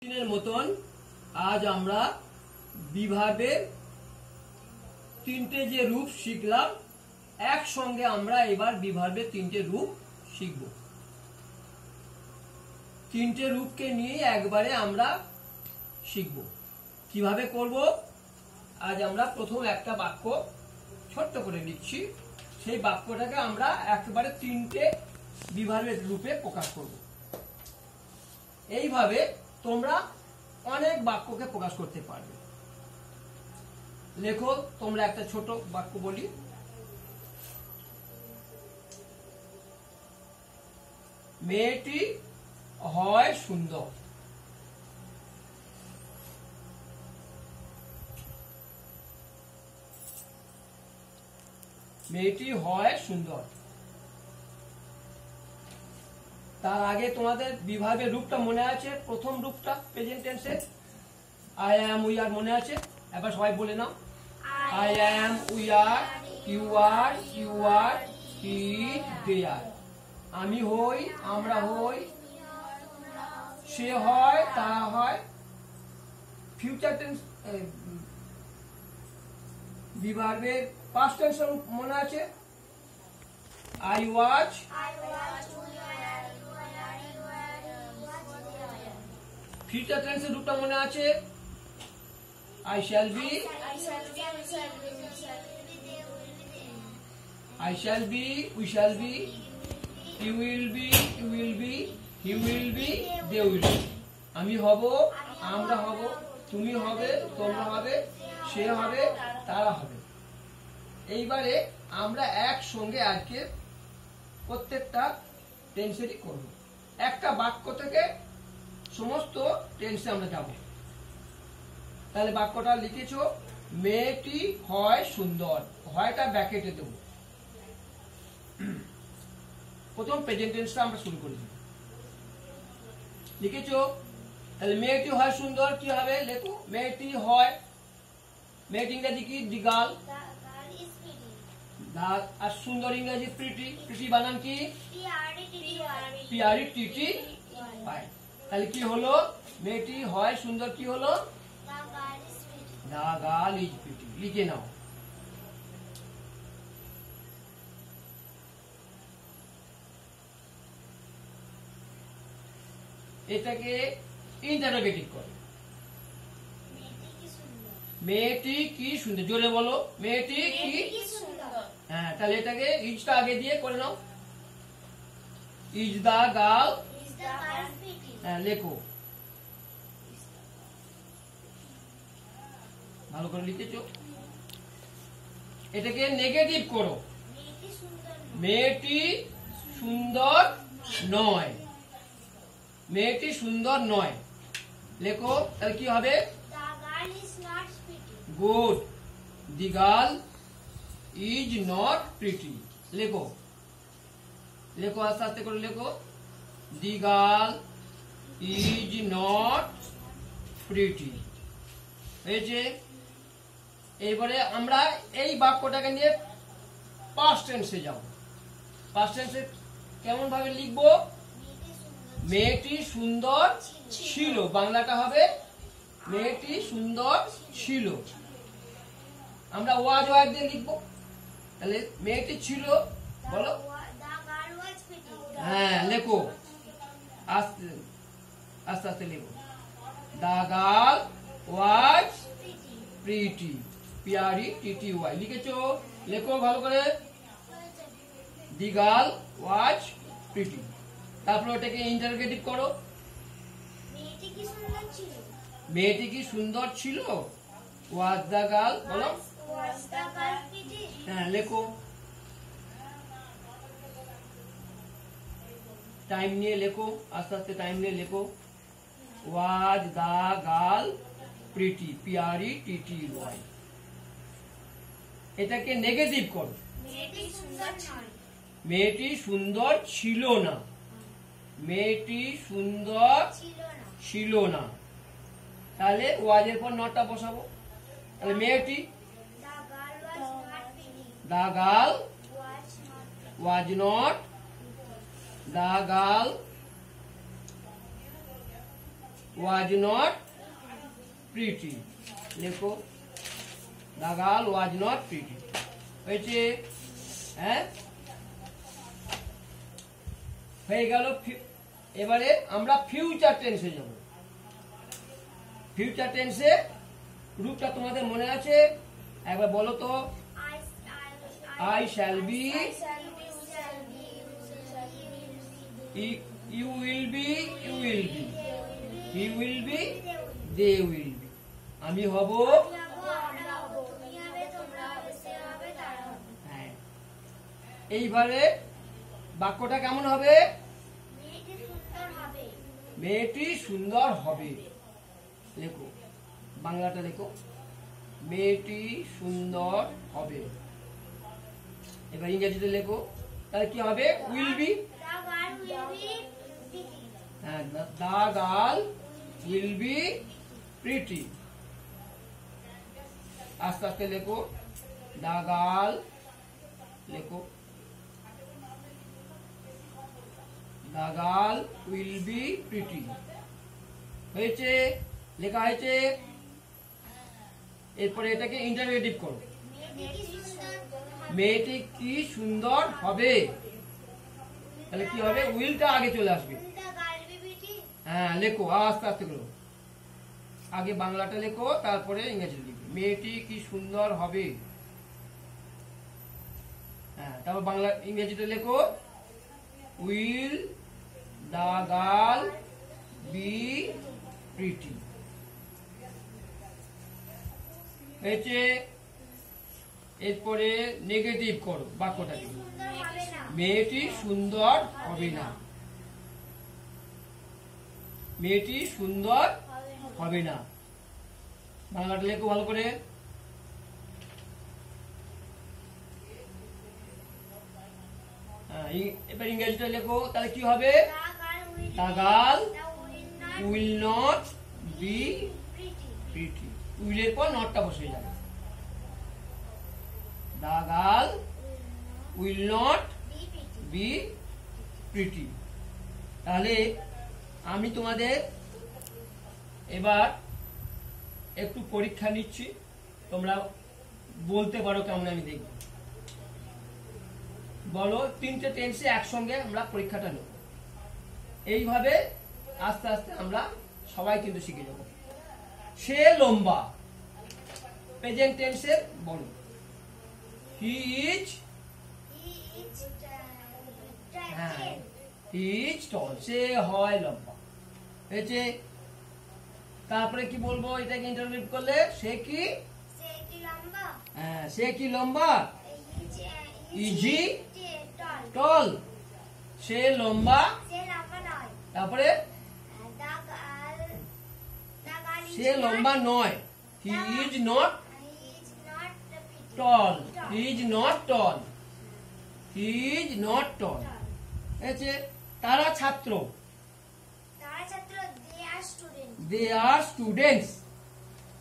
দিনের মতন আজ আমরা বিভাবের তিনটে যে রূপ শিখলাম একসঙ্গে আমরা এবার বিভাবের তিনটে রূপ শিখব। তিনটে রূপকে নিয়ে একবারে আমরা শিখব। কিভাবে করব? আজ আমরা প্রথম একটা বাক্য ছোট্ট করে লিখছি, সেই বাক্যটাকে আমরা একবারে তিনটে বিভাবের রূপে প্রকাশ করব। এইভাবে তোমরা অনেক বাক্যকে প্রকাশ করতে পারবে। লেখো, তোমরা একটা ছোট বাক্য বলি। মেয়েটি হয় সুন্দর। মেয়েটি হয় সুন্দর। তার আগে তোমাদের বিভাগের রূপটা মনে আছে? প্রথম রূপটা প্রেজেন্ট টেন্সের আই অ্যাম, উই আর মনে আছে? এবার সবাই বলে নাও। I am, we are, you are, you are, he, they are. আমি হই, আমরা হই, সে হয়, তারা হয়। ফিউচার টেন্স বিভাগের পাস্ট টেন্সের মনে আছে? আই ওয়াচ, ফিউচার টেন্সের রূপটা মনে আছে? I shall be, I shall be, we shall be, you will be, you will be, he will be, they will be. আমি হব, আমরা হব, তুমি হবে, তোমরা হবে, সে হবে, তারা হবে। এইবারে আমরা একসঙ্গে আজকে প্রত্যেকটা টেন্সেরই করব। একটা বাক্য থেকে সমস্ত টেন্সে আমরা যাব। তাহলে বাক্যটা লিখেছো, মেয়েটি হয় সুন্দর। হয়টা ব্র্যাকেটে দেব। প্রথম প্রেজেন্ট টেন্সটা আমরা শুরু করি। লিখেছো, তাহলে মেয়েটি হয় সুন্দর কি হবে? লেখো, মেয়েটি হয়, মেয়েটি ইংরেজি কি? The girl. আর সুন্দর ইংরেজি প্রিটি। প্রিটি বানান কি? পিআরইটিটি। তাহলে কি হলো? মেয়েটি হয় সুন্দর কি হলো? The girl is pretty. লিখে নাও। এটাকে ইন্টারোগেটিভ করে। মেয়েটি কি সুন্দর। জোরে বলো, মেয়েটি কি সুন্দর। হ্যাঁ, তাহলে এটাকে ইজটা আগে দিয়ে করে নাও। Is the girl. হ্যাঁ, লেখো, ভালো করে লিখেছো। এটাকে নেগেটিভ করো। মেয়েটি সুন্দর নয়। মেয়েটি সুন্দর নয়। লেখো, তাহলে কি হবে? Good. The girl is not pretty. লেখো, লেখো, আস্তে আস্তে করে লেখো। The girl is not pretty. হয়েছে? এবারে আমরা এই বাক্যটাকে নিয়ে পাস্ট টেন্সে যাব। পাস্ট টেন্সে কেমন ভাবে লিখবো? মেয়েটি সুন্দর ছিল। বাংলাটা হবে মেয়েটি সুন্দর ছিল। আমরা ওয়াজ ওয়াজ দিয়ে লিখবো। তাহলে মেয়েটি ছিল, বলো। হ্যাঁ, লেখো, আস্তে আস্তে আস্তে লেখো। দা গার্ল ওয়াজ প্রিটি। পিআরইটিটিওয়াই লিখেছো? লেখো ভালো করে। The girl was pretty. তারপর ওটাকে ইন্টারোগেটিভ করো। মেয়েটি কি সুন্দর ছিল? ওয়াজ দা গার্ল, বলো। হ্যাঁ, লেখো। টাইম নিয়ে লেখো, আস্তে আস্তে টাইম নিয়ে লেখো। ওয়াজ দা গার্ল প্রিটি। পিআরইটিটিওয়াই। এটাকে নেগেটিভ করো। মেয়েটি সুন্দর ছিল না। মেয়েটি সুন্দর ছিল না। তাহলে ওয়াজের পর নটটা বসাবো। তাহলে মেয়েটি, the girl was not, the girl was not pretty. লেখো the girl was not pretty. হয়েছে? হ্যাঁ, হয়ে গেল। এবারে আমরা ফিউচার টেন্সে যাব। ফিউচার টেন্সে রূপটা তোমাদের মনে আছে? একবার বলো তো। I shall be, you will be, you will be, he will be, they will be, আমি হব, হ্যাঁ। এইবারে বাক্যটা কেমন হবে? মেয়েটি সুন্দর হবে। লেখো, বাংলাটা লেখো, মেয়েটি সুন্দর হবে। এবার ইংরেজিতে লেখো, তাহলে কি হবে? উইল বি, হ্যাঁ, the girl will be pretty. আস্তে আস্তে লেখো, দ্য গার্ল, লেখো, the girl will be pretty. হয়েছে? লেখা হয়েছে। এরপরে এটাকে ইন্টারোগেটিভ করো। মেয়েটি কি সুন্দর হবে, তাহলে কি হবে? উইলটা আগে চলে আসবে। হ্যাঁ, লেখো, আস্তে আস্তে করো। আগে বাংলাটা লেখো, তারপরে ইংরেজি লিখবে। মেয়েটি কি সুন্দর হবে, হ্যাঁ, তারপর বাংলা ইংরেজিতে লেখো, will the girl be pretty. হয়েছে? এরপরে নেগেটিভ করো বাক্যটাকে। মেয়েটি সুন্দর হবে না, মেয়েটি সুন্দর হবে না। বাংলাটা লেখো ভালো করে। এবার ইংরেজিটা লেখো, তাহলে কি হবে? The girl will not be pretty. উইলের পর নটটা বসে যাবে। The girl will not be pretty. তাহলে আমি তোমাদের এবার একটু পরীক্ষা নিচ্ছি, তোমরা বলতে পারো কেমন, আমি দেখব। বলো, তিনটে টেন্সে একসঙ্গে আমরা পরীক্ষাটা নেব। এইভাবে আস্তে আস্তে আমরা সবাই কিন্তু শিখে যাব। সে লম্বা, প্রেজেন্ট টেন্সের বলো। হি ইজ, হ্যাঁ, হি ইজ টল, সে হয় লম্বা। হয়েছে? তারপরে কি বলবো? এটাকে ইন্টারপ্রেট করলে সে কি লম্বা, হ্যাঁ, সে কি লম্বা? ইজ হি টল, সে লম্বা। তারপরে সে লম্বা নয়, he is not tall, he is not tall, he is not tall. হয়েছে? তারা ছাত্র, দে আর স্টুডেন্টস,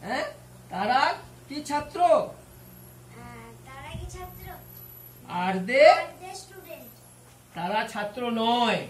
হ্যাঁ, তারা কি ছাত্র? আর দে, তারা ছাত্র নয়,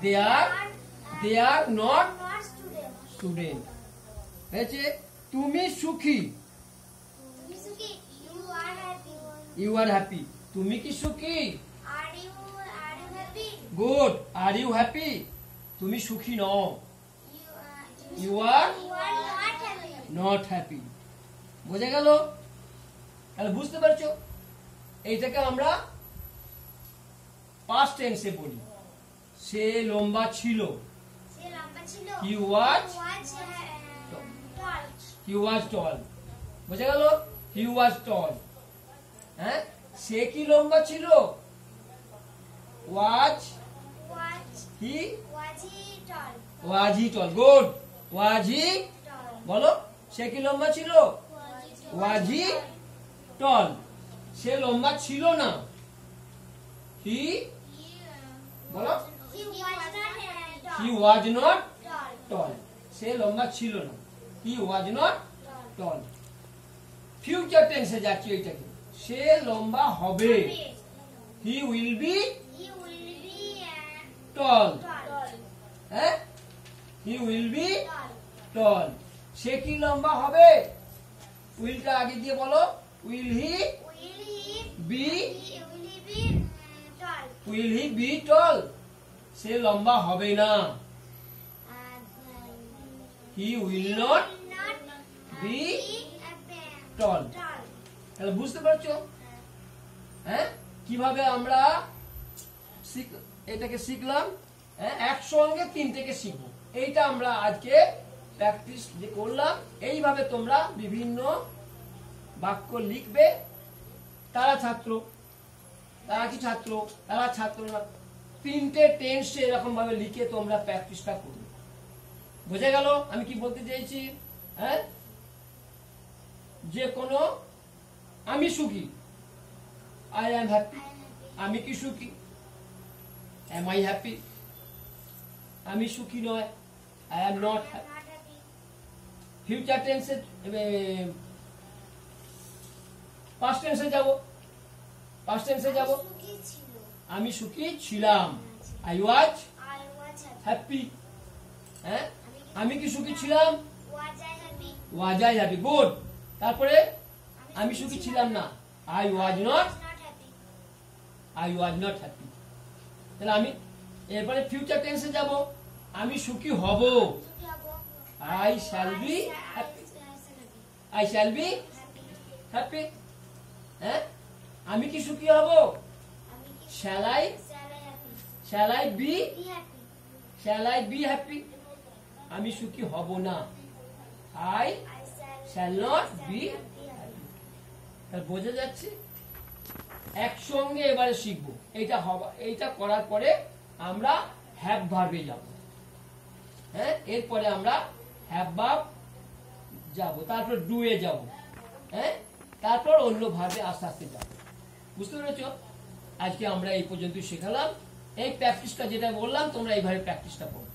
দে আর নট স্টুডেন্ট। হয়েছে? তুমি সুখী, ইউ আর হ্যাপি, তুমি কি সুখী? গুড, আর ইউ হ্যাপি, তুমি সুখী নও, ইউ আর নট হ্যাপি। বোঝা গেল? তাহলে বুঝতে পারছো? এইটাকে আমরা পাস্ট টেন্সে বলি। সে লম্বা ছিল, হি ওয়াজ টল। বোঝা গেল? হি ওয়াজ টল। হ্যাঁ, সে কি লম্বা ছিল? ওয়াজ হি টল। গুড, ওয়াজ হি, বলো, সে কি লম্বা ছিল? ওয়াজ হি টল, সে লম্বা ছিল না। হি, বলো, হি ওয়াজ নট টল, সে লম্বা ছিল না। হি ওয়াজ নট টল। ফিউচার টেন্সে যাচ্ছি এইটাকে। সে লম্বা হবে, হি উইল বি টল। হ্যাঁ, হি উইল বি টল। সে কি লম্বা হবে? উইলটা আগে দিয়ে বলো। উইল হি বি টল? সে লম্বা হবে না। হি উইল নট বি টল। তাহলে বুঝতে পারছো হ্যাঁ কিভাবে আমরা এটাকে শিখলাম? একসঙ্গে তিনটেকে শিখবো। এইটা আমরা আজকে প্র্যাকটিস যে করলাম। এইভাবে তোমরা বিভিন্ন বাক্য লিখবে। তারা ছাত্র, তারা কি ছাত্র? তারা ছাত্র না। তিনটে টেন্সে এরকম ভাবে লিখে তোমরা প্র্যাকটিসটা করবে। বোঝা গেল আমি কি বলতে চাইছি? হ্যাঁ, যে কোনো আমি সুখী, আই এম হ্যাপি। আমি কি সুখী? Am I happy? আমি সুখী নয়, I am not happy. Future টেন্সে পাস্ট টেন্সে যাব। পাস্ট টেন্সে যাব। আমি সুখী ছিলাম, আই ওয়াজ হ্যাপি। হ্যাঁ, আমি কি সুখী ছিলাম? Was I happy. গুড। তারপরে আমি সুখী ছিলাম না, আই ওয়াজ নট হ্যাপি। তাহলে আমি এরপরে ফিউচার টেন্সে যাব। আমি সুখী হব, I shall be happy. I shall be happy. হ্যাঁ, আমি কি সুখী হব? Shall I be happy? আমি সুখী হব না, I shall not be happy. তাহলে বোঝা যাচ্ছে? একসঙ্গে এবারে শিখবো। এইটা করার পরে আমরা হ্যাভ ভার্বে যাব। হ্যাঁ, এরপরে আমরা হ্যাভ ভার্ব যাব, তারপর ডু এ যাব। হ্যাঁ, তারপর অন্য ভার্বে আস্তে আস্তে যাব। বুঝতে পেরেছো? আজকে আমরা এই পর্যন্ত শেখালাম। এই প্র্যাকটিসটা যেটা বললাম তোমরা এইভাবে প্র্যাকটিসটা করো।